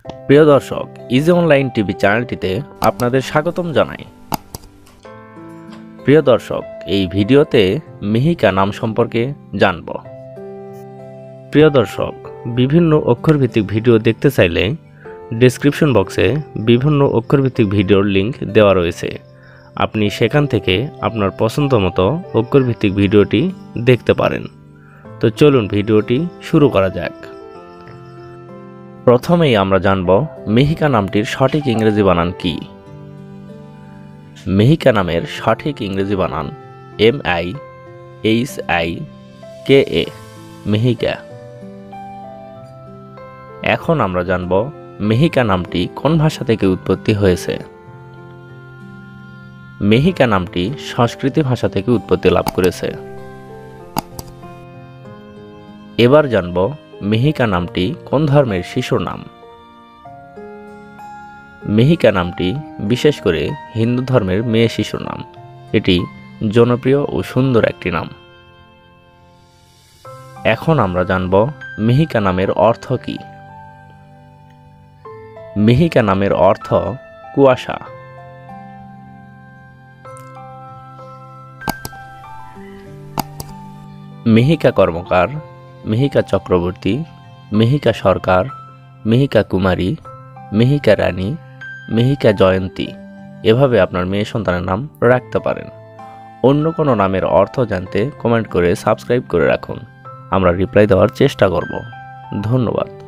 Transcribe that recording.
প্রিয় দর্শক, easy online TV চ্যানেলটিতে আপনাদের স্বাগতম জানাই। প্রিয় দর্শক, এই ভিডিওতে মিহিকা নাম সম্পর্কে জানব। প্রিয় দর্শক, বিভিন্ন অক্ষরভিত্তিক ভিডিও দেখতে চাইলে ডেসক্রিপশন বক্সে বিভিন্ন অক্ষরভিত্তিক ভিডিওর লিংক দেওয়া রয়েছে। আপনি সেখান থেকে আপনার পছন্দ মতো অক্ষরভিত্তিক ভিডিওটি দেখতে পারেন। তো চলুন ভিডিওটি শুরু করা যাক। প্রথমেই আমরা জানব মিহিকা নামটির সঠিক ইংরেজি বানান কি। মিহিকা নামের সঠিক ইংরেজি বানান MIHIKA, মিহিকা। এখন আমরা জানব মিহিকা নামটি কোন ভাষা থেকে উৎপত্তি হয়েছে। মিহিকা নামটি সংস্কৃত ভাষা থেকে উৎপত্তি লাভ করেছে। এবার জানব মিহিকা নামটি কোন ধর্মের শিশুর নাম। মিহিকা নামটি বিশেষ করে হিন্দু ধর্মের মেয়ে শিশুর নাম। এটি জনপ্রিয় ও সুন্দর একটি নাম। এখন আমরা জানব মিহিকা নামের অর্থ কি। মিহিকা নামের অর্থ কুয়াশা। মিহিকা কর্মকার, মিহিকা চক্রবর্তী, মিহিকা সরকার, মিহিকা কুমারী, মিহিকা রানী, মিহিকা জয়ন্তী, এভাবে আপনার মেয়ে সন্তানের নাম রাখতে পারেন। অন্য কোনো নামের অর্থ জানতে কমেন্ট করে সাবস্ক্রাইব করে রাখুন। আমরা রিপ্লাই দেওয়ার চেষ্টা করব। ধন্যবাদ।